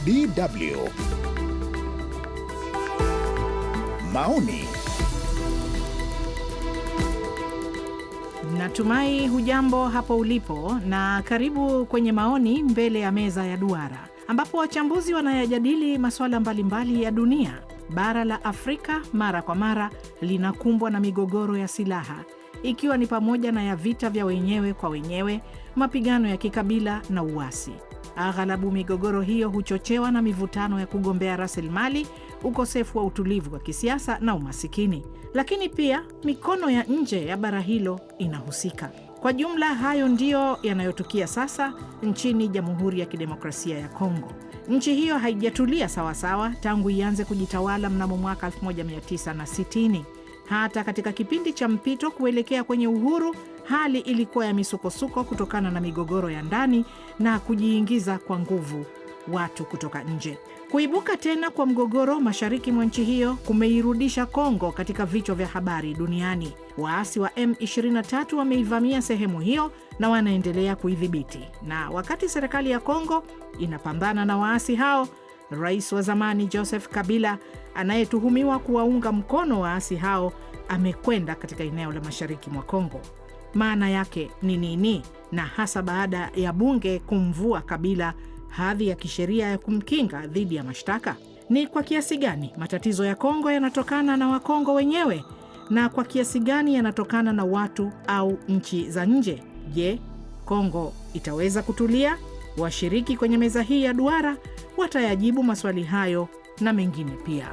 DW. Maoni. Natumai hujambo hapo ulipo na karibu kwenye maoni mbele ya meza ya duara, ambapo wachambuzi wanayajadili masuala mbalimbali ya dunia. Bara la Afrika mara kwa mara linakumbwa na migogoro ya silaha, ikiwa ni pamoja na ya vita vya wenyewe kwa wenyewe, mapigano ya kikabila na uasi. Aghalabu migogoro hiyo huchochewa na mivutano ya kugombea rasilimali, ukosefu wa utulivu wa kisiasa na umasikini. Lakini pia mikono ya nje ya bara hilo inahusika. Kwa jumla, hayo ndiyo yanayotukia sasa nchini Jamhuri ya Kidemokrasia ya Kongo. Nchi hiyo haijatulia sawasawa tangu ianze kujitawala mnamo mwaka 1960. Hata katika kipindi cha mpito kuelekea kwenye uhuru, hali ilikuwa ya misukosuko kutokana na migogoro ya ndani na kujiingiza kwa nguvu watu kutoka nje. Kuibuka tena kwa mgogoro mashariki mwa nchi hiyo kumeirudisha Kongo katika vichwa vya habari duniani. Waasi wa M23 wameivamia sehemu hiyo na wanaendelea kuidhibiti. Na wakati serikali ya Kongo inapambana na waasi hao, Rais wa zamani Joseph Kabila, anayetuhumiwa kuwaunga mkono waasi hao, amekwenda katika eneo la mashariki mwa Kongo. Maana yake ni nini? Na hasa baada ya bunge kumvua Kabila hadhi ya kisheria ya kumkinga dhidi ya mashtaka. Ni kwa kiasi gani matatizo ya Kongo yanatokana na Wakongo wenyewe, na kwa kiasi gani yanatokana na watu au nchi za nje? Je, Kongo itaweza kutulia? Washiriki kwenye meza hii ya duara watayajibu maswali hayo na mengine pia.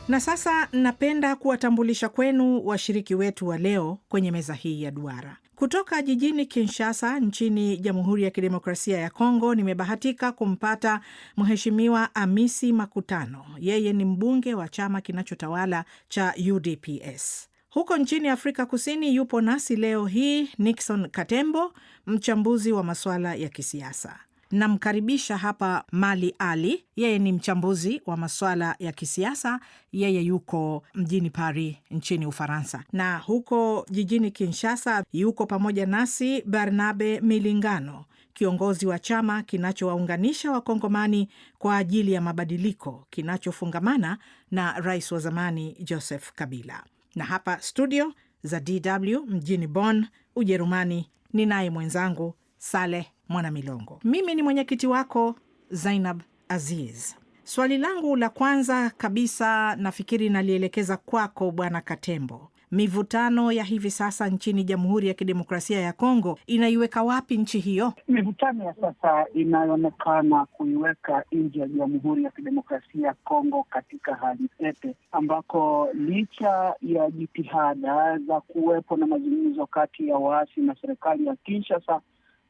Na sasa napenda kuwatambulisha kwenu washiriki wetu wa leo kwenye meza hii ya duara. Kutoka jijini Kinshasa nchini Jamhuri ya Kidemokrasia ya Kongo, nimebahatika kumpata Mheshimiwa Amisi Makutano. Yeye ni mbunge wa chama kinachotawala cha UDPS. Huko nchini Afrika Kusini yupo nasi leo hii Nixon Katembo, mchambuzi wa masuala ya kisiasa. Namkaribisha hapa Mali Ali, yeye ni mchambuzi wa masuala ya kisiasa. Yeye yuko mjini Paris nchini Ufaransa. Na huko jijini Kinshasa yuko pamoja nasi Barnabe Milingano, kiongozi wa chama kinachowaunganisha Wakongomani kwa ajili ya mabadiliko, kinachofungamana na rais wa zamani Joseph Kabila. Na hapa studio za DW mjini Bonn, Ujerumani, ninaye mwenzangu Saleh Mwanamilongo. Mimi ni mwenyekiti wako Zainab Aziz. Swali langu la kwanza kabisa nafikiri nalielekeza kwako Bwana Katembo. Mivutano ya hivi sasa nchini Jamhuri ya Kidemokrasia ya Kongo inaiweka wapi nchi hiyo? Mivutano ya sasa inayoonekana kuiweka nchi ya Jamhuri ya Kidemokrasia ya Kongo katika hali tete, ambako licha ya jitihada za kuwepo na mazungumzo kati ya waasi na serikali ya Kinshasa,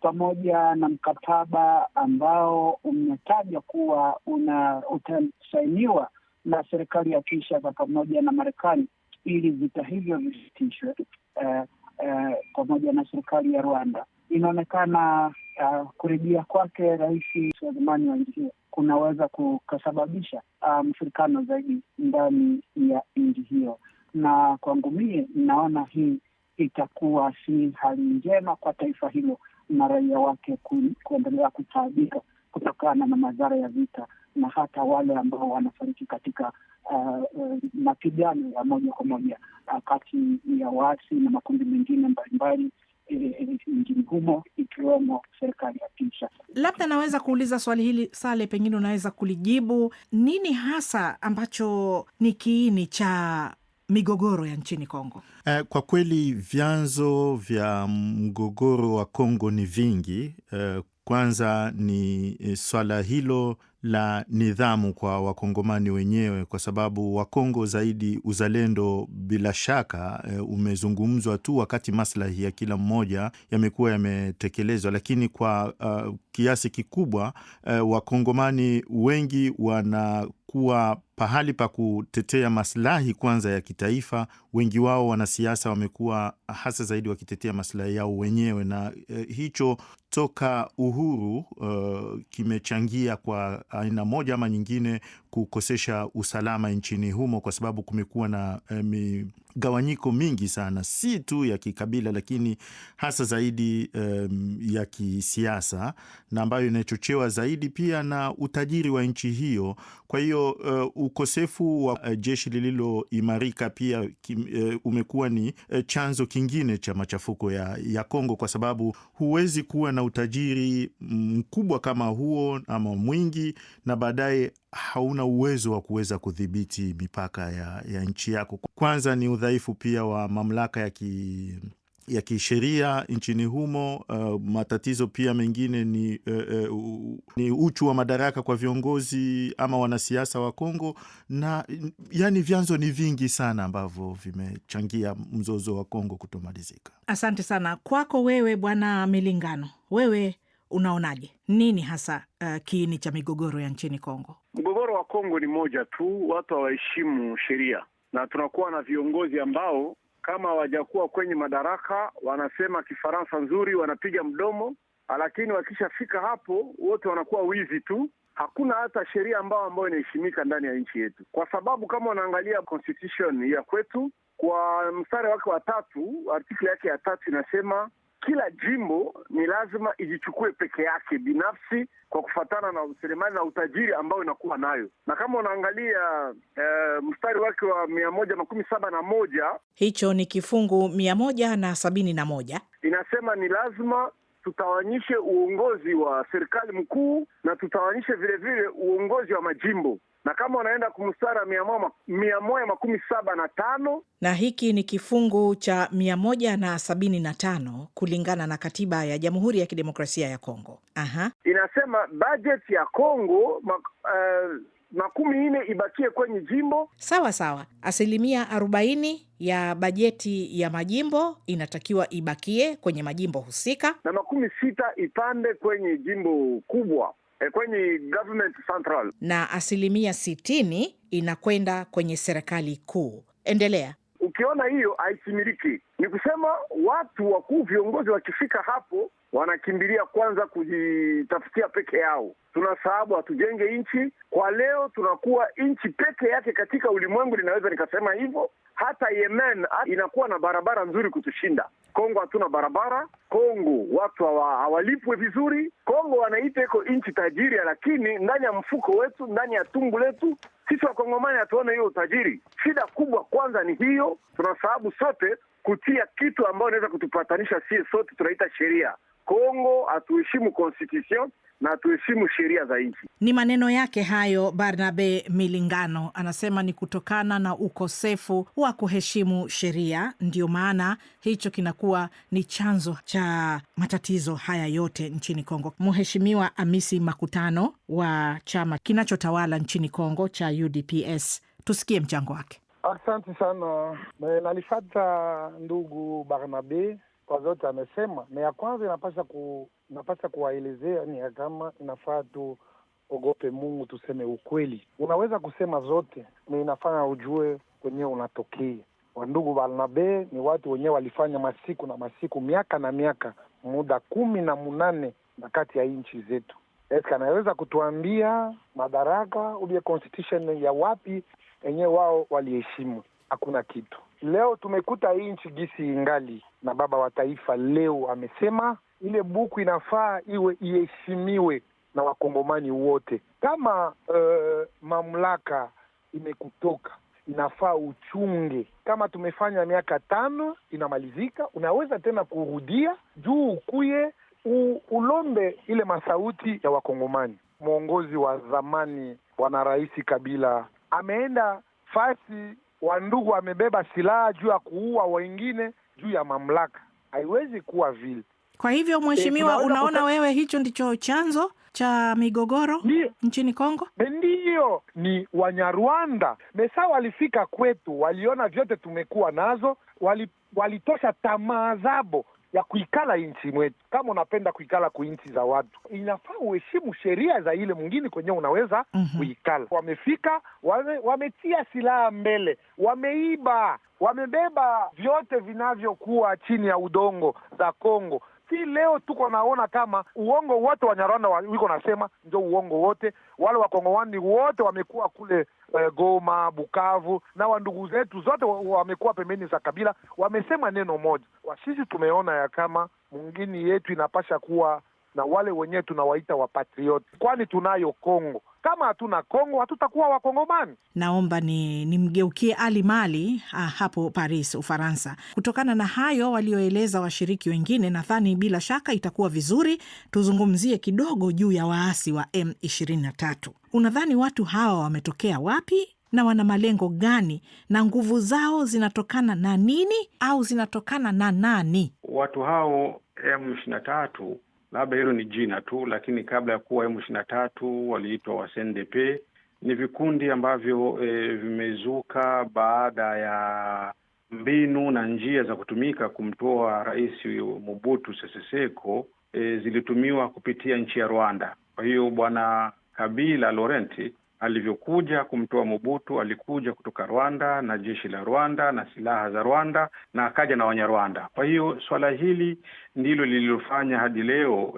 pamoja na mkataba ambao umetaja kuwa utasainiwa na serikali ya Kinshasa pamoja na Marekani ili vita hivyo visitishwe, pamoja na serikali ya Rwanda, inaonekana kurejea kwake rais wa zamani wa nchi kunaweza kusababisha mfurikano zaidi ndani ya nchi hiyo. Na kwangu mimi naona hii itakuwa si hali njema kwa taifa hilo na raia wake kuendelea kutaabika kutokana na madhara ya vita, na hata wale ambao wanafariki katika mapigano ya moja kwa moja kati ya waasi na makundi mengine mbalimbali nchini humo, ikiwemo serikali ya Kinshasa. Labda naweza kuuliza swali hili Sale, pengine unaweza kulijibu. Nini hasa ambacho ni kiini cha migogoro ya nchini Kongo? Kwa kweli vyanzo vya mgogoro wa Kongo ni vingi. Kwanza ni swala hilo la nidhamu kwa Wakongomani wenyewe, kwa sababu Wakongo zaidi uzalendo bila shaka umezungumzwa tu wakati maslahi ya kila mmoja yamekuwa yametekelezwa, lakini kwa kiasi kikubwa Wakongomani wengi wanakuwa pahali pa kutetea maslahi kwanza ya kitaifa. Wengi wao wanasiasa wamekuwa hasa zaidi wakitetea maslahi yao wenyewe, na hicho toka uhuru kimechangia kwa aina moja ama nyingine kukosesha usalama nchini humo, kwa sababu kumekuwa na migawanyiko mingi sana, si tu ya kikabila, lakini hasa zaidi ya kisiasa, na ambayo inachochewa zaidi pia na utajiri wa nchi hiyo. Kwa hiyo ukosefu wa jeshi lililoimarika pia umekuwa ni chanzo kingine cha machafuko ya Kongo, kwa sababu huwezi kuwa na utajiri mkubwa kama huo ama mwingi na baadaye hauna uwezo wa kuweza kudhibiti mipaka ya nchi yako. Kwanza ni udhaifu pia wa mamlaka ya kisheria nchini humo. Matatizo pia mengine ni uchu wa madaraka kwa viongozi ama wanasiasa wa Kongo, na yani vyanzo ni vingi sana ambavyo vimechangia mzozo wa Kongo kutomalizika. Asante sana. Kwako wewe Bwana Milingano, wewe unaonaje, nini hasa kiini cha migogoro ya nchini Kongo? Mgogoro wa Kongo ni moja tu, watu hawaheshimu sheria, na tunakuwa na viongozi ambao kama hawajakuwa kwenye madaraka wanasema Kifaransa nzuri, wanapiga mdomo, lakini wakishafika hapo wote wanakuwa wizi tu. Hakuna hata sheria ambayo inaheshimika ndani ya nchi yetu, kwa sababu kama unaangalia constitution ya kwetu kwa mstari wake wa 3, artikli yake ya 3 inasema kila jimbo ni lazima ijichukue peke yake binafsi kwa kufatana na useremani na utajiri ambao inakuwa nayo. Na kama unaangalia mstari wake wa 171, hicho ni kifungu 171, inasema ni lazima tutawanyishe uongozi wa serikali mkuu na tutawanyishe vile vile uongozi wa majimbo. Na kama unaenda kumstara 175, na hiki ni kifungu cha 175 kulingana na katiba ya Jamhuri ya Kidemokrasia ya Kongo. Inasema budget ya Kongo 40 ibakie kwenye jimbo. Sawa sawa. 40% ya bajeti ya majimbo inatakiwa ibakie kwenye majimbo husika, na 60 ipande kwenye jimbo kubwa, kwenye government central, na 60% inakwenda kwenye serikali kuu. Endelea. Ukiona hiyo haitimiliki, ni kusema watu wakuu, viongozi wakifika hapo wanakimbilia kwanza kujitafutia peke yao. Tunasahabu hatujenge nchi. Kwa leo tunakuwa nchi peke yake katika ulimwengu, linaweza nikasema hivyo. Hata Yemen inakuwa na barabara nzuri kutushinda. Kongo hatuna barabara. Kongo watu hawalipwe vizuri. Kongo wanaita iko nchi tajiri, lakini ndani ya mfuko wetu, ndani ya tumbu letu sisi Wakongomani hatuone hiyo utajiri. Shida kubwa kwanza ni hiyo. Tunasahabu sote kutia kitu ambayo inaweza kutupatanisha sisi sote, tunaita sheria. Kongo hatuheshimu constitution na hatuheshimu sheria za nchi. Ni maneno yake hayo Barnabe Milingano, anasema ni kutokana na ukosefu wa kuheshimu sheria ndio maana hicho kinakuwa ni chanzo cha matatizo haya yote nchini Kongo. Mheshimiwa Amisi Makutano wa chama kinachotawala nchini Kongo cha UDPS, tusikie mchango wake. Asante sana. Nalifata ndugu Barnabe kwa zote amesema. Na ya kwanza inapasha kuwaelezea ni kama inafaa tu ogope Mungu, tuseme ukweli. Unaweza kusema zote, ni inafanya ujue kwenye unatokea. Wandugu Barnabe ni watu wenyewe walifanya masiku na masiku, miaka na miaka, muda 18 na kati ya nchi zetu. Eska anaweza kutuambia madaraka ubia constitution ya wapi enye wao waliheshimu? Hakuna kitu. Leo tumekuta nchi gisi ingali, na baba wa taifa leo amesema ile buku inafaa iwe iheshimiwe na wakongomani wote. Kama mamlaka imekutoka, inafaa uchunge. Kama tumefanya miaka 5 inamalizika, unaweza tena kurudia juu ukuye ulombe ile masauti ya wakongomani. Mwongozi wa zamani Bwana Rais Kabila ameenda fasi, wandugu amebeba silaha juu ya kuua wengine juu ya mamlaka. Haiwezi kuwa vile. Kwa hivyo mheshimiwa, unaona wewe hicho ndicho chanzo cha migogoro nchini Kongo? Ndiyo, ni Wanyarwanda. Mesa walifika kwetu, waliona vyote tumekuwa nazo, walitosha tamaa zabo ya kuikala nchi mwetu. Kama unapenda kuikala ku nchi za watu, inafaa uheshimu sheria za ile mwingine kwenye unaweza kuikala. Wamefika, wametia silaha mbele, wameiba, wamebeba vyote vinavyokuwa chini ya udongo za Kongo. Si leo tuko naona kama uongo wote Wanyarwanda wiko nasema ndio uongo wote. Wale Wakongomani wote wamekuwa kule Goma, Bukavu na wandugu zetu zote wamekuwa pembeni za Kabila, wamesema neno moja. Sisi tumeona ya kama mwingine yetu inapasha kuwa na wale wenyewe tunawaita wapatrioti, kwani tunayo Kongo. Kama hatuna Kongo hatutakuwa Wakongomani. Naomba nimgeukie Ali Mali hapo Paris, Ufaransa. Kutokana na hayo walioeleza washiriki wengine, nadhani bila shaka itakuwa vizuri tuzungumzie kidogo juu ya waasi wa M23. Unadhani watu hawa wametokea wapi na wana malengo gani, na nguvu zao zinatokana na nini au zinatokana na nani? Watu hao M23 labda hilo ni jina tu, lakini kabla ya kuwa M23 waliitwa wa CNDP. Ni vikundi ambavyo vimezuka baada ya mbinu na njia za kutumika kumtoa Rais Mobutu Sese Seko zilitumiwa kupitia nchi ya Rwanda. Kwa hiyo Bwana Kabila Laurent alivyokuja kumtoa Mobutu, alikuja kutoka Rwanda na jeshi la Rwanda na silaha za Rwanda na akaja na Wanyarwanda. Kwa hiyo swala hili ndilo lililofanya hadi leo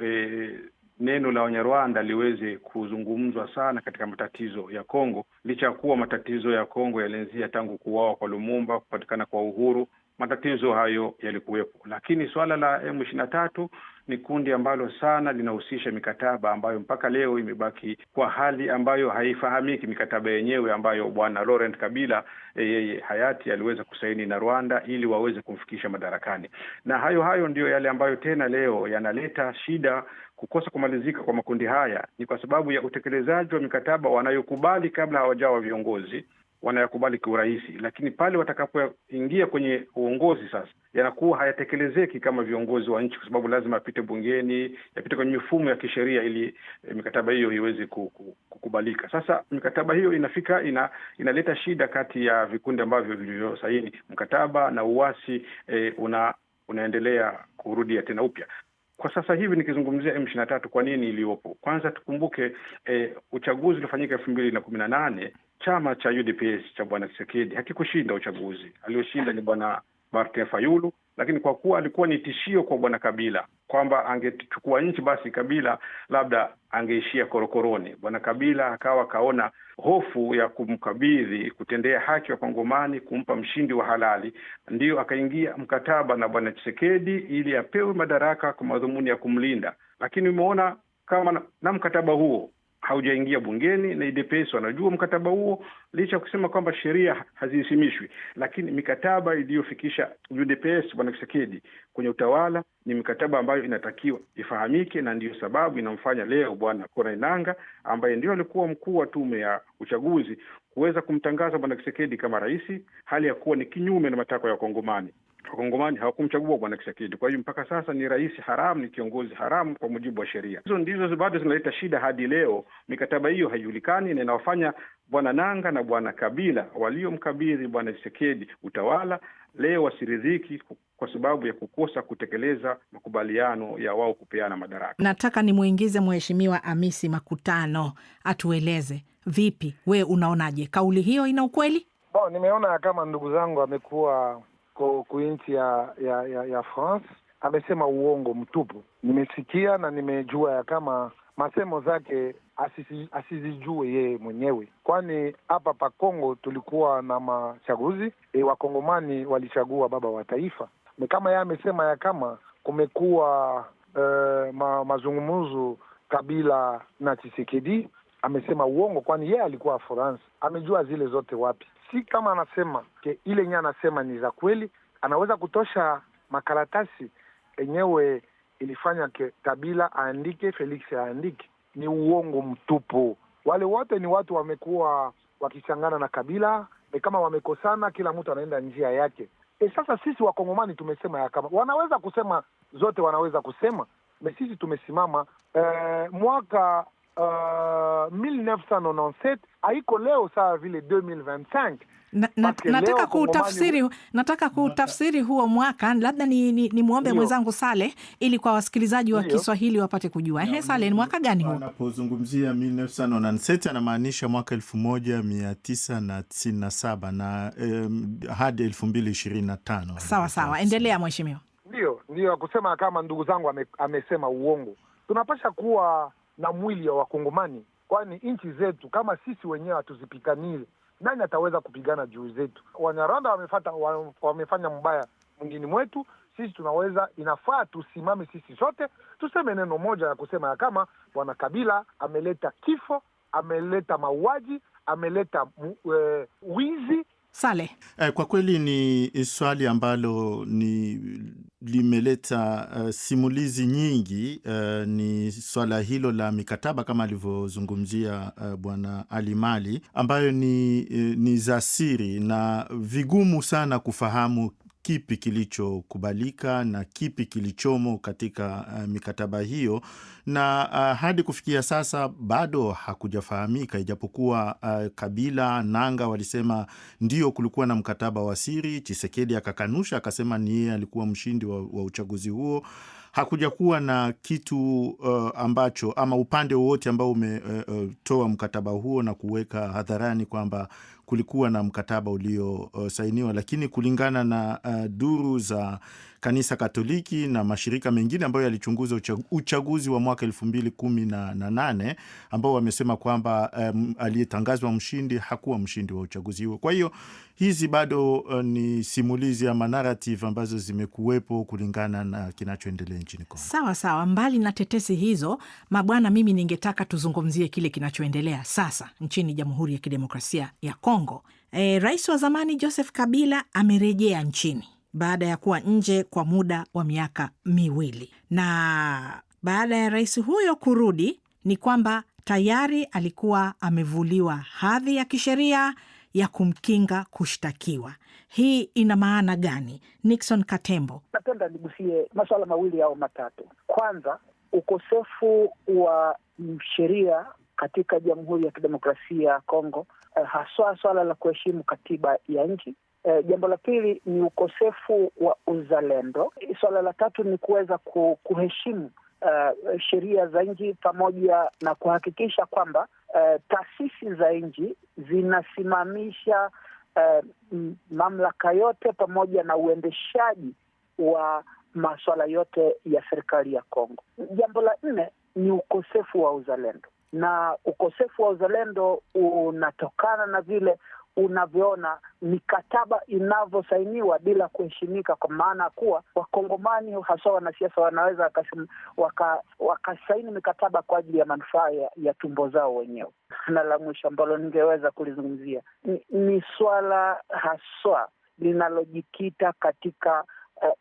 neno la Wanyarwanda liweze kuzungumzwa sana katika matatizo ya Kongo, licha kuwa matatizo ya Kongo yalianzia tangu kuuawa kwa Lumumba, kupatikana kwa uhuru. Matatizo hayo yalikuwepo, lakini swala la M23 ni kundi ambalo sana linahusisha mikataba ambayo mpaka leo imebaki kwa hali ambayo haifahamiki, mikataba yenyewe ambayo Bwana Laurent Kabila yeye hayati aliweza kusaini na Rwanda ili waweze kumfikisha madarakani. Na hayo ndio yale ambayo tena leo yanaleta shida. Kukosa kumalizika kwa makundi haya ni kwa sababu ya utekelezaji wa mikataba wanayokubali kabla hawajawa viongozi, wanayakubali kiurahisi, lakini pale watakapoingia kwenye uongozi sasa yanakuwa hayatekelezeki kama viongozi wa nchi, kwa sababu lazima apite bungeni, yapite kwenye mifumo ya kisheria ili mikataba hiyo iweze kukubalika. Sasa mikataba hiyo inaleta shida kati ya vikundi ambavyo vilivyosaini mkataba, na uasi unaendelea kurudia tena upya. Kwa sasa hivi nikizungumzia M23 kwa nini iliyopo, kwanza tukumbuke uchaguzi ulifanyika 2018, chama cha UDPS cha Bwana Tshisekedi hakikushinda uchaguzi. Aliyoshinda ni Bwana Martin Fayulu, lakini kwa kuwa alikuwa ni tishio kwa Bwana Kabila kwamba angechukua nchi, basi Kabila labda angeishia korokoroni. Bwana Kabila akawa kaona hofu ya kumkabidhi, kutendea haki wa Kongomani, kumpa mshindi wa halali, ndio akaingia mkataba na Bwana Tshisekedi ili apewe madaraka kwa madhumuni ya kumlinda. Lakini umeona kama na mkataba huo haujaingia bungeni, na UDPS wanajua mkataba huo, licha kusema kwamba sheria hazihisimishwi, lakini mikataba iliyofikisha UDPS Bwana Tshisekedi kwenye utawala ni mikataba ambayo inatakiwa ifahamike, na ndiyo sababu inamfanya leo Bwana Kora Inanga ambaye ndio alikuwa mkuu wa tume ya uchaguzi kuweza kumtangaza Bwana Tshisekedi kama rais, hali ya kuwa ni kinyume na matakwa ya Wakongomani. Wakongomani hawakumchagua Bwana Tshisekedi. Kwa hiyo mpaka sasa ni rais haramu, ni kiongozi haramu kwa mujibu wa sheria. Hizo ndizo bado zinaleta shida hadi leo. Mikataba hiyo haijulikani na inawafanya Bwana Nanga na Bwana Kabila waliomkabidhi Bwana Tshisekedi utawala leo wasiridhiki kwa sababu ya kukosa kutekeleza makubaliano ya wao kupeana madaraka. Nataka nimuingize Mheshimiwa Amisi Makutano atueleze vipi, we unaonaje kauli hiyo, ina ukweli? Nimeona kama ndugu zangu amekuwa kuinchi ya France amesema uongo mtupu. Nimesikia na nimejua ya kama masemo zake asizijue yeye mwenyewe, kwani hapa pa Kongo tulikuwa na machaguzi, Wakongomani walichagua baba wa taifa. Ni kama yeye amesema ya kama kumekuwa mazungumzo Kabila na Tshisekedi, amesema uongo, kwani yeye alikuwa France, amejua zile zote wapi. Si kama anasema ile nye anasema ni za kweli, anaweza kutosha makaratasi enyewe ilifanya Kabila aandike, Felix aandike. Ni uongo mtupu. Wale wote ni watu wamekuwa wakichangana na Kabila, ni kama wamekosana, kila mtu anaenda njia yake. Sasa sisi Wakongomani tumesema ya kama wanaweza kusema zote, wanaweza kusema, na sisi tumesimama mwaka 1997 haiko leo sawa vile 2025. Nataka kutafsiri huo mwaka, labda ni muombe mwenzangu Saleh ili kwa wasikilizaji wa Kiswahili wapate kujua. Saleh, ni mwaka gani huo? Anapozungumzia 1997 anamaanisha mwaka 1997 na hadi 2025. Sawa, endelea mheshimiwa. Ndio kusema kama ndugu zangu amesema uongo. Tunapasha kuwa na mwili wa Wakongomani, kwani nchi zetu kama sisi wenyewe hatuzipiganie, nani ataweza kupigana juu zetu? Wanyarwanda wamefanya mbaya mwingine mwetu, sisi tunaweza, inafaa tusimame sisi sote tuseme neno moja ya kusema ya kama Bwana Kabila ameleta kifo, ameleta mauaji, ameleta wizi. Saleh, kwa kweli ni swali ambalo limeleta simulizi nyingi. Ni swala hilo la mikataba kama alivyozungumzia Bwana Ali Mali, ambayo ni za siri na vigumu sana kufahamu kipi kilichokubalika na kipi kilichomo katika mikataba hiyo, na hadi kufikia sasa bado hakujafahamika, ijapokuwa Kabila Nanga walisema ndio kulikuwa na mkataba wa siri. Tshisekedi akakanusha, akasema ni yeye alikuwa mshindi wa uchaguzi huo. Hakuja kuwa na kitu ambacho ama upande wowote ambao umetoa mkataba huo na kuweka hadharani kwamba kulikuwa na mkataba uliosainiwa, lakini kulingana na duru za Kanisa Katoliki na mashirika mengine ambayo yalichunguza uchaguzi wa mwaka 2018 ambao wamesema kwamba aliyetangazwa mshindi hakuwa mshindi wa uchaguzi huo. Kwa hiyo hizi bado ni simulizi ama narrative ambazo zimekuwepo kulingana na kinachoendelea nchini Kongo. Sawa sawa, mbali na tetesi hizo, mabwana, mimi ningetaka tuzungumzie kile kinachoendelea sasa nchini Jamhuri ya Kidemokrasia ya Kongo. Rais wa zamani Joseph Kabila amerejea nchini baada ya kuwa nje kwa muda wa miaka 2. Na baada ya rais huyo kurudi, ni kwamba tayari alikuwa amevuliwa hadhi ya kisheria ya kumkinga kushtakiwa. Hii ina maana gani? Nixon Katembo. Napenda nigusie masuala mawili au matatu. Kwanza, ukosefu wa sheria katika Jamhuri ya Kidemokrasia ya Kongo, haswa swala la kuheshimu katiba ya nchi. Jambo la pili ni ukosefu wa uzalendo. Swala la tatu ni kuweza kuheshimu sheria za nchi, pamoja na kuhakikisha kwamba taasisi za nchi zinasimamisha mamlaka yote pamoja na uendeshaji wa masuala yote ya serikali ya Kongo. Jambo la nne ni ukosefu wa uzalendo, na ukosefu wa uzalendo unatokana na vile unavyoona mikataba inavyosainiwa bila kuheshimika, kwa maana kuwa Wakongomani hasa wanasiasa wanaweza wakasaini mikataba kwa ajili ya manufaa ya tumbo zao wenyewe. Na la mwisho ambalo ningeweza kulizungumzia ni swala haswa linalojikita katika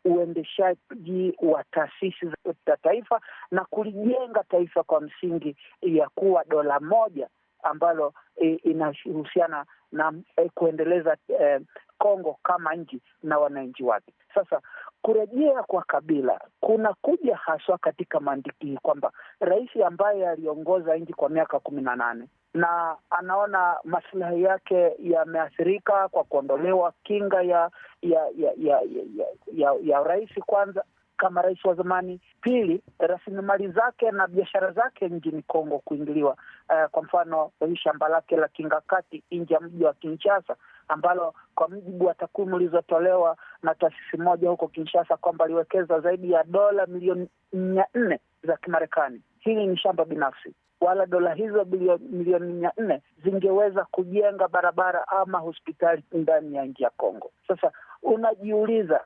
uendeshaji wa taasisi za taifa na kulijenga taifa kwa msingi ya kuwa dola moja ambalo inahusiana na kuendeleza Kongo kama nchi na wananchi wake. Sasa kurejea kwa Kabila kuna kuja haswa katika mantiki hii kwamba rais ambaye aliongoza nchi kwa miaka 18 na anaona maslahi yake yameathirika kwa kuondolewa kinga ya rais, kwanza kama rais wa zamani. Pili, rasilimali zake na biashara zake nchini Kongo kuingiliwa. Kwa mfano, shamba lake la Kingakati nje ya mji wa Kinshasa, ambalo kwa mujibu wa takwimu zilizotolewa na taasisi moja huko Kinshasa kwamba aliwekeza zaidi ya dola milioni 400 za Kimarekani. Hili ni shamba binafsi, wala dola hizo milioni 400 zingeweza kujenga barabara ama hospitali ndani ya nchi ya Kongo. Sasa unajiuliza,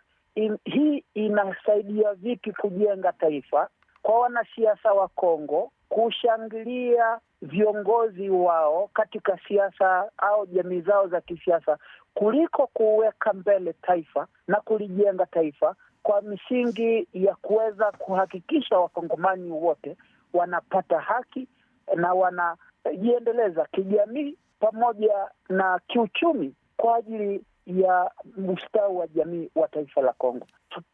hii inasaidia vipi kujenga taifa kwa wanasiasa wa Kongo kushangilia viongozi wao katika siasa au jamii zao za kisiasa, kuliko kuweka mbele taifa na kulijenga taifa kwa misingi ya kuweza kuhakikisha Wakongomani wote wanapata haki na wanajiendeleza kijamii pamoja na kiuchumi kwa ajili ya ustawi wa jamii wa taifa la Kongo.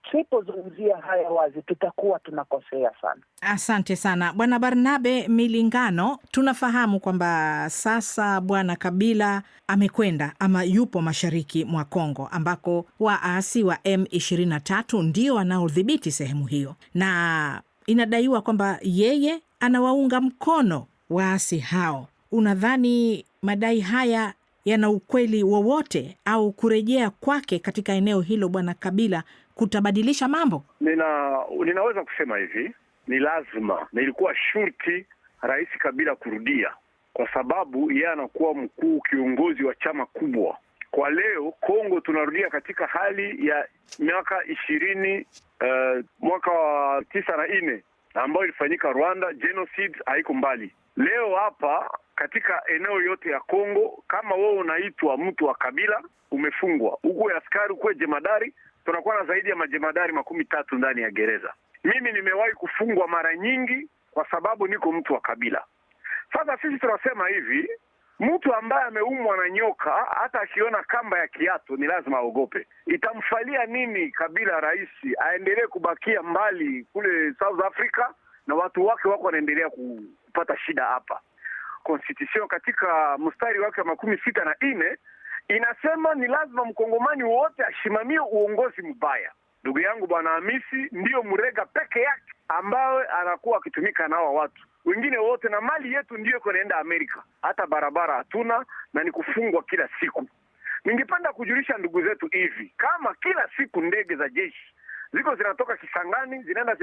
Tusipozungumzia haya wazi, tutakuwa tunakosea sana. Asante sana Bwana Barnabe Milingano. Tunafahamu kwamba sasa Bwana Kabila amekwenda ama yupo mashariki mwa Kongo, ambako waasi wa M23 ndio wanaodhibiti sehemu hiyo, na inadaiwa kwamba yeye anawaunga mkono waasi hao. Unadhani madai haya yana ukweli wowote, au kurejea kwake katika eneo hilo Bwana Kabila kutabadilisha mambo? Ninaweza kusema hivi, ni lazima na ilikuwa shurti Rais Kabila kurudia, kwa sababu yeye anakuwa mkuu kiongozi wa chama kubwa. Kwa leo Kongo tunarudia katika hali ya miaka 20 mwaka wa 94 ambayo ilifanyika Rwanda, genocide haiko mbali. Leo hapa katika eneo yote ya Kongo, kama wewe unaitwa mtu wa Kabila umefungwa, uwe askari uwe jemadari, tunakuwa na zaidi ya majemadari 13 ndani ya gereza. Mimi nimewahi kufungwa mara nyingi kwa sababu niko mtu wa Kabila. Sasa sisi tunasema hivi, mtu ambaye ameumwa na nyoka hata akiona kamba ya kiatu ni lazima aogope. Itamfalia nini Kabila rais aendelee kubakia mbali kule South Africa na watu wake wako wanaendelea kupata shida hapa? Constitution katika mstari wake wa 64 inasema ni lazima mkongomani wote ashimamie uongozi mbaya. Ndugu yangu Bwana Hamisi ndiyo mrega peke yake ambaye anakuwa akitumika nao watu wengine wote, na mali yetu ndiyo kunaenda Amerika. Hata barabara hatuna na ni kufungwa kila siku. Ningependa kujulisha ndugu zetu hivi, kama kila siku ndege za jeshi ziko zinatoka Kisangani zinaenda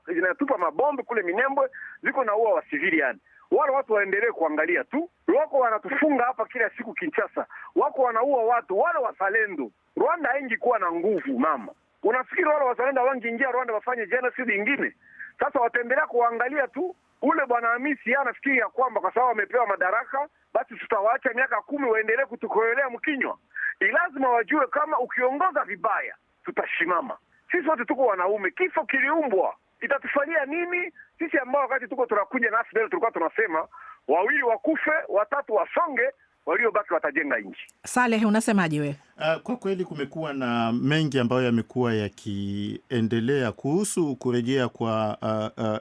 zinatupa mabombe kule Minembwe, ziko na ua wa civilian, wale watu waendelee kuangalia tu. Wako wanatufunga hapa kila siku Kinshasa, wako wanaua watu wale wazalendo. Rwanda haingi kuwa na nguvu mama. Unafikiri wale wazalendo wangeingia Rwanda wafanye genocide nyingine? Sasa wataendelea kuangalia tu. Ule Bwana Hamisi anafikiri ya kwamba kwa sababu wamepewa madaraka basi tutawaacha miaka 10 waendelee kutukoelea mkinywa. Lazima wajue kama ukiongoza vibaya tutashimama. Sisi wote tuko wanaume, kifo kiliumbwa. Itatufalia nini sisi ambao wakati tuko tunakuja na afdal tulikuwa tunasema 2 wakufe, 3 wasonge, waliobaki watajenga nchi. Saleh, unasemaje wewe? Kwa kweli kumekuwa na mengi ambayo yamekuwa yakiendelea kuhusu kurejea kwa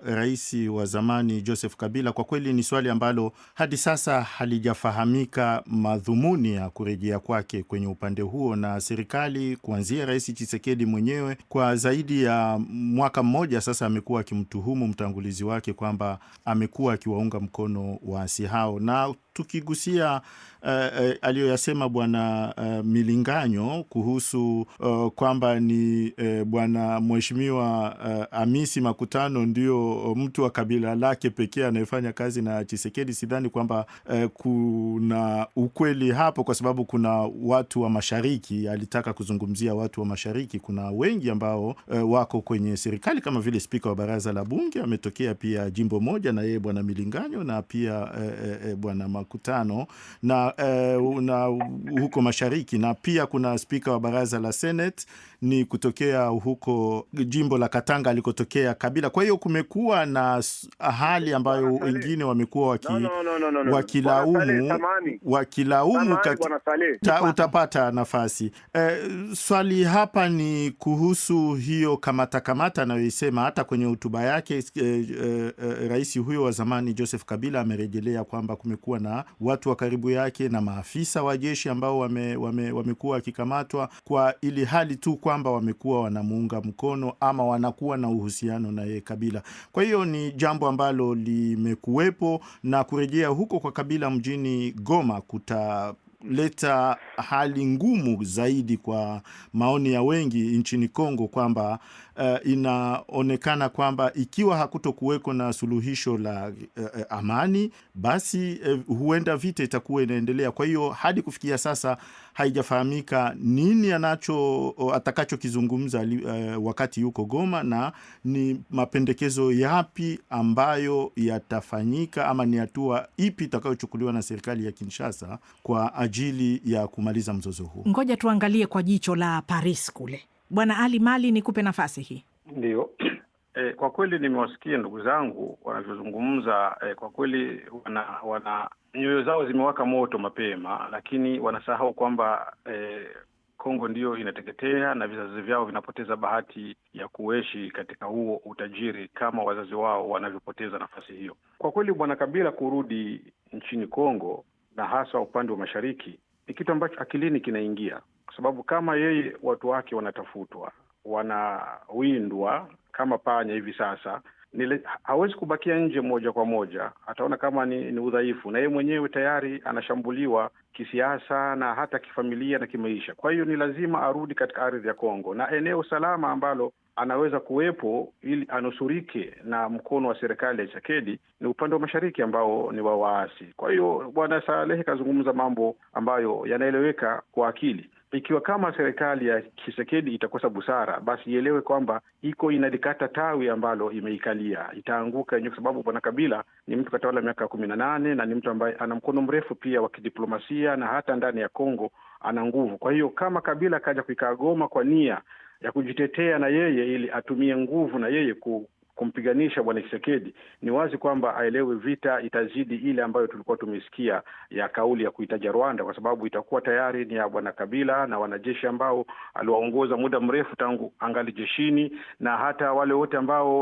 rais wa zamani Joseph Kabila. Kwa kweli ni swali ambalo hadi sasa halijafahamika madhumuni ya kurejea kwake kwenye upande huo, na serikali kuanzia Rais Tshisekedi mwenyewe kwa zaidi ya mwaka mmoja sasa amekuwa akimtuhumu mtangulizi wake kwamba amekuwa akiwaunga mkono waasi hao. Na tukigusia aliyoyasema Bwana Milinganyo kuhusu kwamba ni Bwana Mheshimiwa Hamisi Makutano ndio mtu wa kabila lake pekee anayefanya kazi na Tshisekedi, sidhani kwamba kuna ukweli hapo, kwa sababu kuna watu wa mashariki. Alitaka kuzungumzia watu wa mashariki. Kuna wengi ambao wako kwenye serikali kama vile spika wa baraza la bunge ametokea pia jimbo moja na yeye Bwana Milinganyo, na pia Bwana Makutano na huko mashariki, na pia kuna spika wa baraza la Senate ni kutokea huko jimbo la Katanga alikotokea Kabila. Kwa hiyo kumekuwa na hali ambayo wengine wamekuwa wakilaumu utapata nafasi. Swali hapa ni kuhusu hiyo kamata anayoisema. Hata kwenye hotuba yake rais huyo wa zamani Joseph Kabila amerejelea kwamba kumekuwa na watu wa karibu yake na maafisa wa jeshi ambao wamekuwa wakikamatwa kwa ili hali tu kwamba wamekuwa wanamuunga mkono ama wanakuwa na uhusiano na yeye Kabila. Kwa hiyo ni jambo ambalo limekuwepo, na kurejea huko kwa Kabila mjini Goma kutaleta hali ngumu zaidi kwa maoni ya wengi nchini Kongo, kwamba inaonekana kwamba ikiwa hakutokuweko na suluhisho la amani, basi huenda vita itakuwa inaendelea. Kwa hiyo hadi kufikia sasa haijafahamika nini atakachokizungumza wakati yuko Goma, na ni mapendekezo yapi ambayo yatafanyika ama ni hatua ipi itakayochukuliwa na serikali ya Kinshasa kwa ajili ya kumaliza mzozo huu. Ngoja tuangalie kwa jicho la Paris kule. Bwana Ali Mali, nikupe nafasi hii. Ndio. Kwa kweli nimewasikia ndugu zangu wanavyozungumza. Kwa kweli wana nyoyo zao zimewaka moto mapema, lakini wanasahau kwamba Kongo ndio inateketea na vizazi vyao vinapoteza bahati ya kuishi katika huo utajiri kama wazazi wao wanavyopoteza nafasi hiyo. Kwa kweli Bwana Kabila kurudi nchini Kongo na hasa upande wa mashariki ni kitu ambacho akilini kinaingia, kwa sababu kama yeye watu wake wanatafutwa, wanawindwa kama panya hivi sasa, hawezi kubakia nje moja kwa moja, ataona kama ni udhaifu, na yeye mwenyewe tayari anashambuliwa kisiasa na hata kifamilia na kimaisha. Kwa hiyo ni lazima arudi katika ardhi ya Kongo, na eneo salama ambalo anaweza kuwepo ili anusurike na mkono wa serikali ya Tshisekedi ni upande wa mashariki ambao ni wa waasi. Kwa hiyo Bwana Saleh kazungumza mambo ambayo yanaeleweka kwa akili. Ikiwa kama serikali ya Tshisekedi itakosa busara, basi ielewe kwamba inalikata tawi ambalo imeikalia, itaanguka yenyewe, kwa sababu Bwana Kabila ni mtu katawala miaka 18 na ni mtu ambaye ana mkono mrefu pia wa kidiplomasia, na hata ndani ya Kongo ana nguvu. Kwa hiyo kama Kabila kaja kuikaa Goma kwa nia ya kujitetea na yeye ili atumie nguvu na yeye kumpiganisha Bwana Tshisekedi, ni wazi kwamba aelewe vita itazidi ile ambayo tulikuwa tumesikia ya kauli ya kuitaja Rwanda, kwa sababu itakuwa tayari ni ya Bwana Kabila na wanajeshi ambao aliwaongoza muda mrefu tangu angali jeshini, na hata wale wote ambao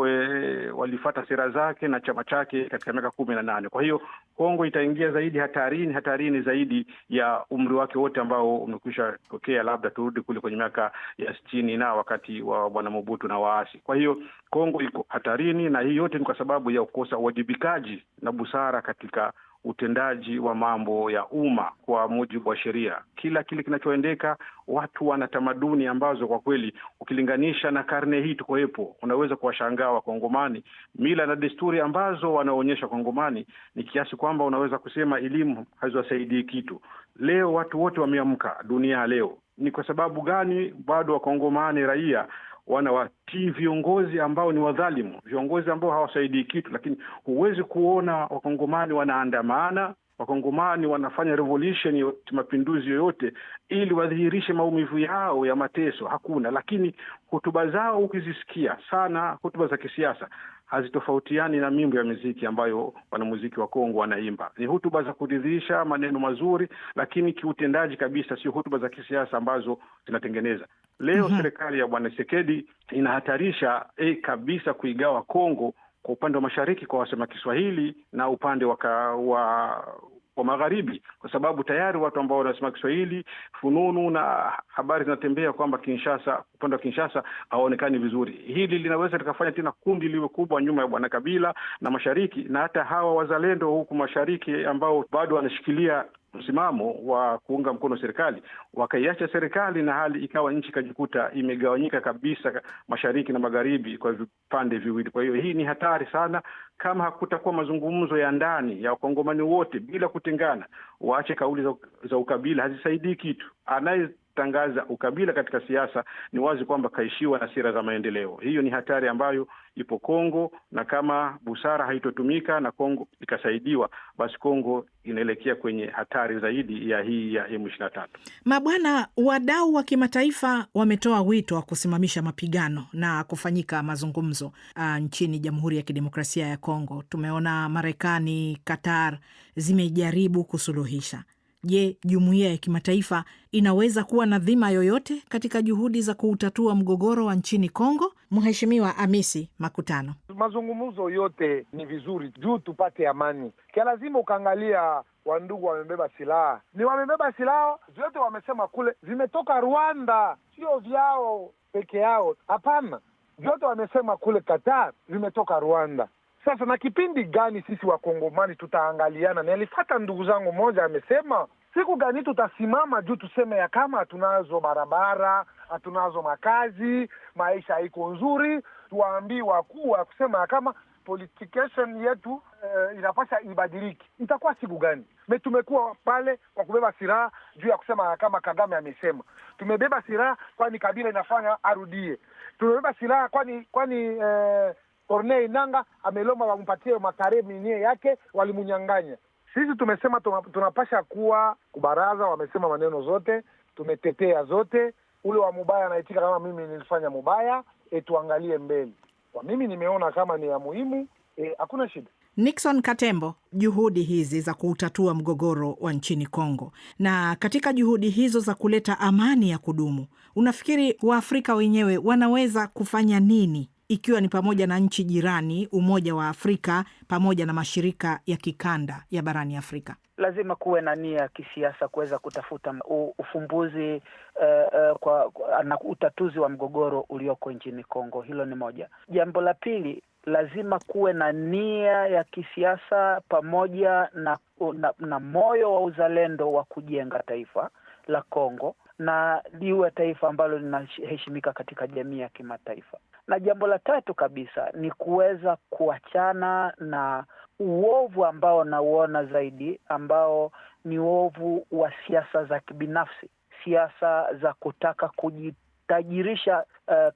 walifuata sera zake na chama chake katika miaka 18. Kwa hiyo Kongo itaingia zaidi hatarini zaidi ya umri wake wote ambao umekwisha tokea, labda turudi kule kwenye miaka ya 60 na wakati wa Bwana Mobutu na waasi. Kwa hiyo Kongo iko hatarini, na hii yote ni kwa sababu ya kukosa uwajibikaji na busara katika utendaji wa mambo ya umma kwa mujibu wa sheria. Kile kinachoendeka, watu wana tamaduni ambazo kwa kweli ukilinganisha na karne hii tukoepo, unaweza kuwashangaa Wakongomani, mila na desturi ambazo wanaonyesha Kongomani ni kiasi kwamba unaweza kusema elimu haziwasaidii kitu. Leo watu wote wameamka dunia leo. Ni kwa sababu gani? Bado Wakongomani raia wanawatii viongozi ambao ni wadhalimu, viongozi ambao hawasaidii kitu. Lakini huwezi kuona Wakongomani wanaandamana, Wakongomani wanafanya revolution, mapinduzi yoyote ili wadhihirishe maumivu yao ya mateso. Hakuna. Lakini hotuba zao ukizisikia sana, hotuba za kisiasa hazitofautiani na mimbo ya muziki ambayo wanamuziki wa Kongo wanaimba. Ni hotuba za kuridhisha, maneno mazuri, lakini kiutendaji kabisa sio hotuba za kisiasa ambazo zinatengeneza. Leo serikali ya Bwana Tshisekedi inahatarisha kabisa kuigawa Kongo kwa upande wa mashariki kwa wasema Kiswahili na upande wa magharibi, kwa sababu tayari watu ambao wanasema Kiswahili, fununu na habari zinatembea kwamba Kinshasa, upande wa Kinshasa haonekani vizuri. Hili linaweza likafanya tena kundi liwe kubwa nyuma ya Bwana Kabila na mashariki, na hata hawa wazalendo huku mashariki ambao bado wanashikilia msimamo wa kuunga mkono serikali, wakaiacha serikali na hali ikawa nchi kajikuta imegawanyika kabisa mashariki na magharibi kwa vipande viwili. Kwa hiyo hii ni hatari sana. Kama hakutakuwa mazungumzo ya ndani ya Wakongomani wote bila kutengana, waache kauli za ukabila, hazisaidii kitu. Anayetangaza ukabila katika siasa ni wazi kwamba kaishiwa na sera za maendeleo. Hiyo ni hatari ambayo ipo Kongo, na kama busara haitotumika na Kongo ikasaidiwa, basi Kongo inaelekea kwenye hatari zaidi ya hii ya M23. Mabwana, wadau wa kimataifa wametoa wito wa kusimamisha mapigano na kufanyika mazungumzo nchini Jamhuri ya Kidemokrasia ya Kongo. Tumeona Marekani, Qatar zimejaribu kusuluhisha. Je, jumuiya ya kimataifa inaweza kuwa na dhima yoyote katika juhudi za kuutatua mgogoro wa nchini Kongo? Mheshimiwa Amisi Makutano. Mazungumzo yote ni vizuri juu tupate amani. Kia lazima ukaangalia wandugu wamebeba silaha. Ni wamebeba silaha, zote wamesema kule zimetoka Rwanda, sio vyao peke yao. Hapana. Zote wamesema kule Qatar zimetoka Rwanda. Sasa na kipindi gani sisi Wakongomani tutaangaliana? Nilifuata ndugu zangu moja amesema siku gani tutasimama juu tuseme ya kama hatunazo barabara, hatunazo makazi, maisha haiko nzuri, tuwaambie wakuu wa kusema ya kama politication yetu inapasha ibadiliki. Itakuwa siku gani? Tumekuwa pale kwa kubeba silaha juu ya kusema ya kama Kagame amesema. Tumebeba silaha kwani Kabila inafanya arudie. Tumebeba silaha kwani Corneille Nangaa amelomba wampatie matarehe minie yake, walimunyang'anya. Sisi tumesema tunapasha kuwa kubaraza, wamesema maneno zote, tumetetea zote. Ule wa mubaya anaitika kama mimi nilifanya mubaya, tuangalie mbele. Kwa mimi nimeona kama ni ya muhimu, hakuna shida. Nixon Katembo, juhudi hizi za kuutatua mgogoro wa nchini Kongo, na katika juhudi hizo za kuleta amani ya kudumu, unafikiri Waafrika wenyewe wanaweza kufanya nini, ikiwa ni pamoja na nchi jirani, Umoja wa Afrika pamoja na mashirika ya kikanda ya barani Afrika? Lazima kuwe na nia ya kisiasa kuweza kutafuta ufumbuzi na utatuzi wa mgogoro ulioko nchini Kongo. Hilo ni moja. Jambo la pili, lazima kuwe na nia ya kisiasa pamoja na moyo wa uzalendo wa kujenga taifa la Kongo na liwe taifa ambalo linaheshimika katika jamii ya kimataifa. Na jambo la tatu kabisa ni kuweza kuachana na uovu ambao nauona zaidi, ambao ni uovu wa siasa za kibinafsi, siasa za kutaka kujitajirisha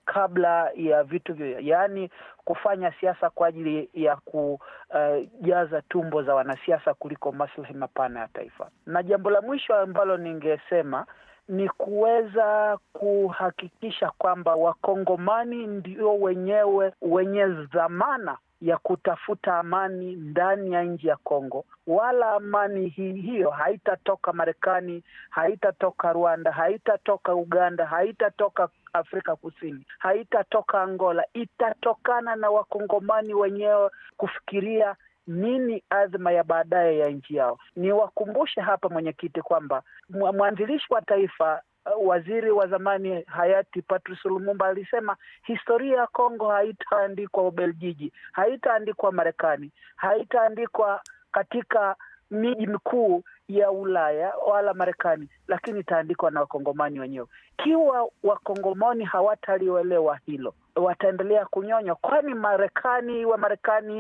kabla ya vitu vyo, yaani kufanya siasa kwa ajili ya kujaza tumbo za wanasiasa kuliko maslahi mapana ya taifa. Na jambo la mwisho ambalo ningesema ni kuweza kuhakikisha kwamba Wakongomani ndio wenyewe wenye dhamana ya kutafuta amani ndani ya nchi ya Kongo. Wala amani hiyo haitatoka Marekani, haitatoka Rwanda, haitatoka Uganda, haitatoka Afrika Kusini, haitatoka Angola. Itatokana na Wakongomani wenyewe kufikiria nini azma ya baadaye ya nchi yao. Niwakumbushe hapa mwenyekiti kwamba mwanzilishi wa taifa, waziri wa zamani hayati Patrice Lumumba alisema historia ya Kongo haitaandikwa Ubelgiji, haitaandikwa Marekani, haitaandikwa katika miji mikuu ya Ulaya wala Marekani, lakini itaandikwa na Wakongomani wenyewe. Kiwa Wakongomani hawatalielewa hilo, wataendelea kunyonya, kwani Marekani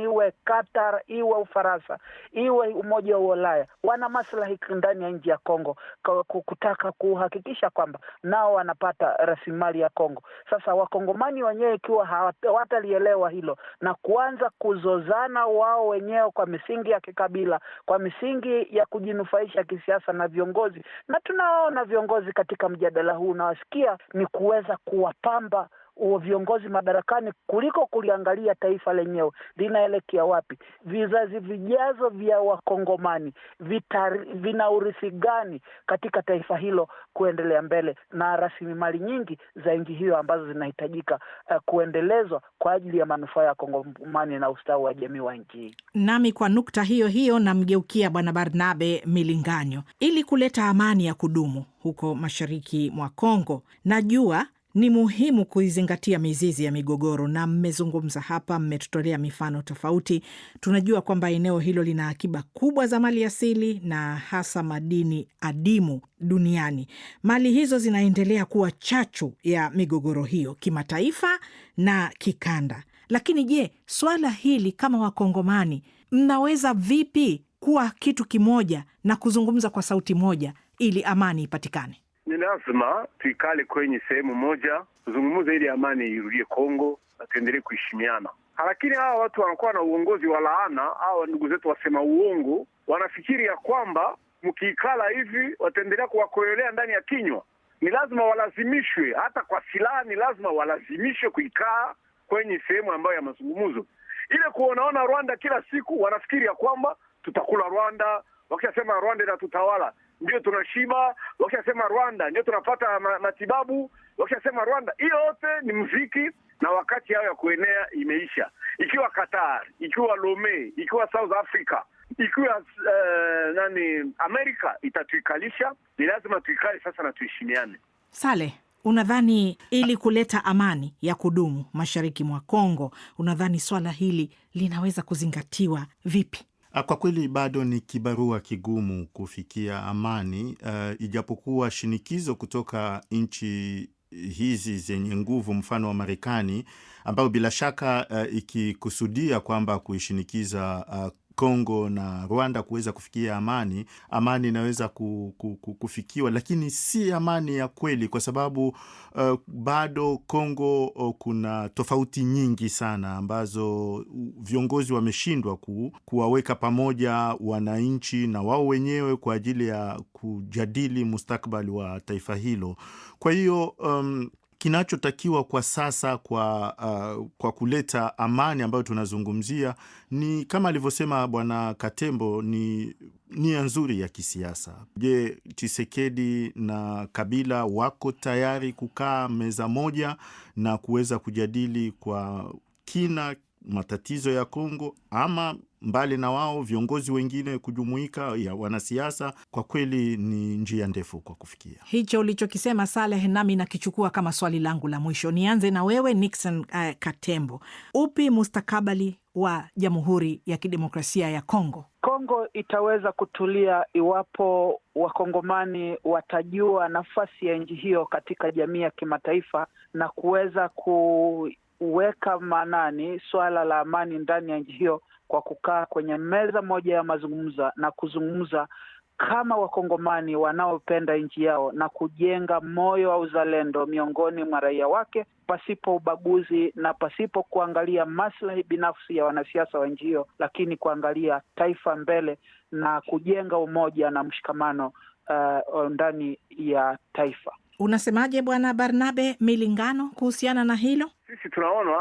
iwe Qatar, iwe Ufaransa, iwe Umoja wa Ulaya, wana maslahi ndani ya nchi ya Kongo kutaka kuhakikisha kwamba nao wanapata rasilimali ya Kongo. Sasa Wakongomani wenyewe ikiwa hawatalielewa hilo na kuanza kuzozana wao wenyewe kwa misingi ya kikabila, kwa misingi ya kujinufaisha kisiasa na viongozi, na tunaona viongozi katika mjadala huu nawasikia ni kuweza kuwapamba viongozi madarakani kuliko kuliangalia taifa lenyewe linaelekea wapi, vizazi vijazo vya Wakongomani vina urithi gani katika taifa hilo kuendelea mbele, na rasilimali nyingi za nchi hiyo ambazo zinahitajika kuendelezwa kwa ajili ya manufaa ya Kongomani na ustawi wa jamii wa nchi. Nami kwa nukta hiyo namgeukia Bwana Barnabe Milinganyo. Ili kuleta amani ya kudumu huko mashariki mwa Kongo, najua ni muhimu kuizingatia mizizi ya migogoro, na mmezungumza hapa, mmetutolea mifano tofauti. Tunajua kwamba eneo hilo lina akiba kubwa za mali asili na hasa madini adimu duniani. Mali hizo zinaendelea kuwa chachu ya migogoro hiyo kimataifa na kikanda. Lakini je, swala hili kama Wakongomani mnaweza vipi kuwa kitu kimoja na kuzungumza kwa sauti moja ili amani ipatikane? Ni lazima tuikale kwenye sehemu moja, tuzungumze ili amani irudie Kongo na tuendelee kuheshimiana. Lakini hawa watu wanakuwa na uongozi wa laana, hawa ndugu zetu wasema uongo, wanafikiri ya kwamba mkiikala hivi wataendelea kuwakoelea ndani ya kinywa. Ni lazima walazimishwe, hata kwa silaha ni lazima walazimishwe kuikaa kwenye sehemu ambayo ya mazungumzo. Ile kuonaona Rwanda kila siku wanafikiri ya kwamba tutakula Rwanda, wakisema Rwanda inatutawala ndio tunashiba, wakisema Rwanda ndio tunapata matibabu, wakisema Rwanda. Hiyo yote ni muziki na wakati yao ya kuenea imeisha. Ikiwa Qatar, ikiwa Lome, ikiwa South Africa, ikiwa Amerika itatuikalisha, ni lazima tuikale sasa na tuheshimiane. Sale, unadhani ili kuleta amani ya kudumu mashariki mwa Kongo, unadhani swala hili linaweza kuzingatiwa vipi? Kwa kweli bado ni kibarua kigumu kufikia amani, ijapokuwa shinikizo kutoka nchi hizi zenye nguvu, mfano wa Marekani, ambao bila shaka ikikusudia kwamba kuishinikiza Kongo na Rwanda kuweza kufikia amani inaweza kufikiwa, lakini si amani ya kweli, kwa sababu bado Kongo kuna tofauti nyingi sana ambazo viongozi wameshindwa kuwaweka pamoja wananchi na wao wenyewe kwa ajili ya kujadili mustakabali wa taifa hilo. Kwa hiyo kinachotakiwa kwa sasa kwa kuleta amani ambayo tunazungumzia ni kama alivyosema Bwana Katembo, ni nia nzuri ya kisiasa. Je, Tshisekedi na Kabila wako tayari kukaa meza moja na kuweza kujadili kwa kina matatizo ya Kongo, ama mbali na wao viongozi wengine kujumuika ya wanasiasa, kwa kweli ni njia ndefu kwa kufikia. Hicho ulichokisema Saleh, nami nakichukua kama swali langu la mwisho. Nianze na wewe Nixon Katembo. Upi mustakabali wa Jamhuri ya Kidemokrasia ya Kongo? Kongo itaweza kutulia iwapo Wakongomani watajua nafasi ya nchi hiyo katika jamii ya kimataifa na kuweza kuweka maanani swala la amani ndani ya nchi hiyo kwa kukaa kwenye meza moja ya mazungumzo na kuzungumza kama Wakongomani wanaopenda nchi yao na kujenga moyo wa uzalendo miongoni mwa raia wake, pasipo ubaguzi na pasipo kuangalia maslahi binafsi ya wanasiasa wa nchi hiyo, lakini kuangalia taifa mbele na kujenga umoja na mshikamano ndani ya taifa. Unasemaje Bwana Barnabe Milingano kuhusiana na hilo? Sisi tunaona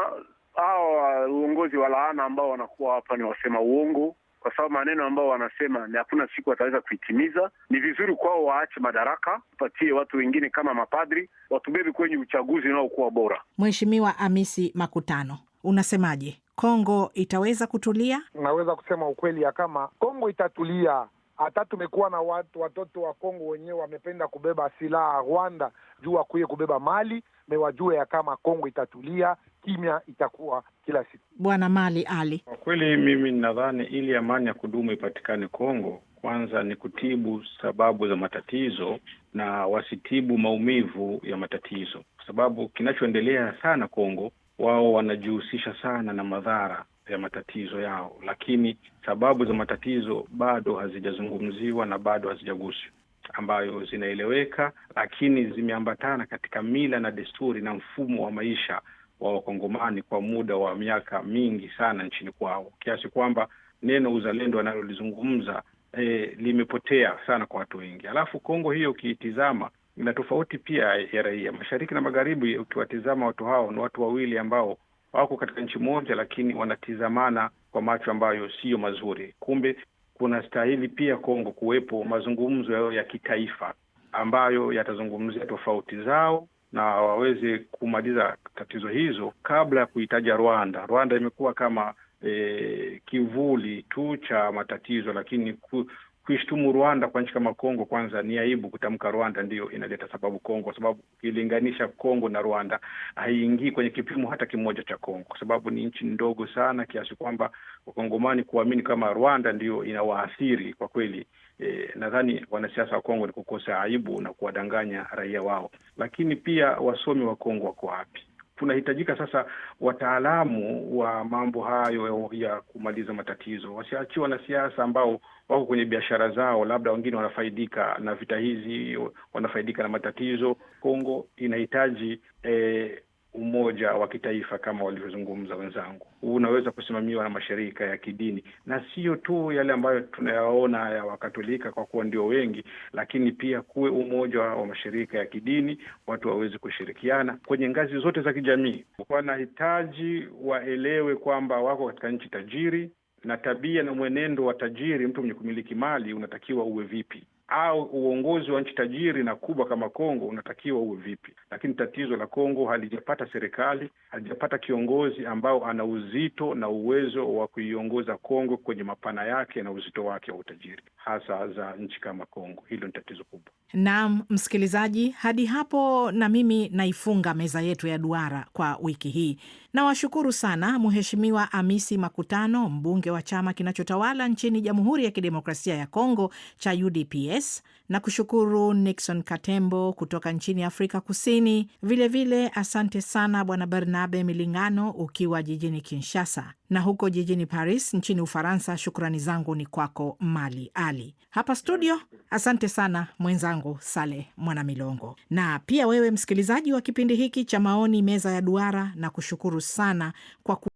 hao uongozi wa laana ambao wanakuwa hapa ni wasema uongo, kwa sababu maneno ambao wanasema ni hakuna siku wataweza kuitimiza. Ni vizuri kwao waache madaraka, patie watu wengine kama mapadri, watubebe kwenye uchaguzi unaokuwa bora. Mheshimiwa Amisi Makutano, unasemaje? Kongo itaweza kutulia? Naweza kusema ukweli ya kama Kongo itatulia. Hata tumekuwa na watoto wa Kongo wenyewe wamependa kubeba silaha Rwanda juu wakuye kubeba mali, mewajue ya kama Kongo itatulia, kimya itakuwa kila siku. Bwana Mali Ali. Kwa kweli mimi nadhani ili amani ya kudumu ipatikane Kongo, kwanza ni kutibu sababu za matatizo na wasitibu maumivu ya matatizo, kwa sababu kinachoendelea sana Kongo, wao wanajihusisha sana na madhara ya matatizo yao, lakini sababu za matatizo bado hazijazungumziwa na bado hazijaguswa, ambayo zinaeleweka lakini zimeambatana katika mila na desturi na mfumo wa maisha wa Wakongomani kwa muda wa miaka mingi sana nchini kwao, kiasi kwamba neno uzalendo analolizungumza limepotea sana kwa watu wengi. Alafu Kongo hiyo ukiitizama ina tofauti pia ya raia mashariki na magharibi. Ukiwatizama watu hao ni watu wawili ambao wako katika nchi moja, lakini wanatizamana kwa macho ambayo sio mazuri. Kumbe kuna stahili pia Kongo kuwepo mazungumzo ya kitaifa ambayo yatazungumzia tofauti zao na waweze kumaliza tatizo hizo kabla ya kuitaja Rwanda. Rwanda imekuwa kama kivuli tu cha matatizo, lakini kuishtumu Rwanda kwa nchi kama Kongo, kwanza ni aibu kutamka Rwanda ndio inaleta sababu Kongo, kwa sababu ukilinganisha Kongo na Rwanda haiingii kwenye kipimo hata kimoja cha Kongo, kwa sababu ni nchi ndogo sana kiasi kwamba Wakongomani kuamini kama Rwanda ndio inawaathiri kwa kweli. Nadhani wanasiasa wa Kongo ni kukosa aibu na kuwadanganya raia wao. Lakini pia wasomi wa Kongo wako wapi? Tunahitajika sasa wataalamu wa mambo hayo ya kumaliza matatizo. Wasiachiwe wanasiasa ambao wako kwenye biashara zao, labda wengine wanafaidika na vita hizi, wanafaidika na matatizo. Kongo inahitaji umoja wa kitaifa kama walivyozungumza wenzangu. Unaweza kusimamiwa na mashirika ya kidini, na sio tu yale ambayo tunayaona ya Wakatolika kwa kuwa ndio wengi, lakini pia kuwe umoja wa mashirika ya kidini, watu waweze kushirikiana kwenye ngazi zote za kijamii. Wanahitaji waelewe kwamba wako katika nchi tajiri, na tabia na mwenendo wa tajiri, mtu mwenye kumiliki mali, unatakiwa uwe vipi, au uongozi wa nchi tajiri na kubwa kama Kongo unatakiwa uwe vipi. Lakini tatizo la Kongo halijapata serikali, halijapata kiongozi ambao ana uzito na uwezo wa kuiongoza Kongo kwenye mapana yake na uzito wake wa utajiri, hasa za nchi kama Kongo. Hilo ni tatizo kubwa. Naam, msikilizaji, hadi hapo na mimi naifunga meza yetu ya duara kwa wiki hii. Nawashukuru sana Mheshimiwa Amisi Makutano, mbunge wa chama kinachotawala nchini Jamhuri ya Kidemokrasia ya Kongo cha UDPS, na kushukuru Nixon Katembo kutoka nchini Afrika Kusini. Vile asante sana Bwana Barnabe Milingano ukiwa jijini Kinshasa, na huko jijini Paris nchini Ufaransa shukrani zangu ni kwako Mali Ali. Hapa studio asante sana mwenzangu Saleh Mwanamilongo, na pia wewe msikilizaji wa kipindi hiki cha Maoni Meza ya Duara, na kushukuru sana kwa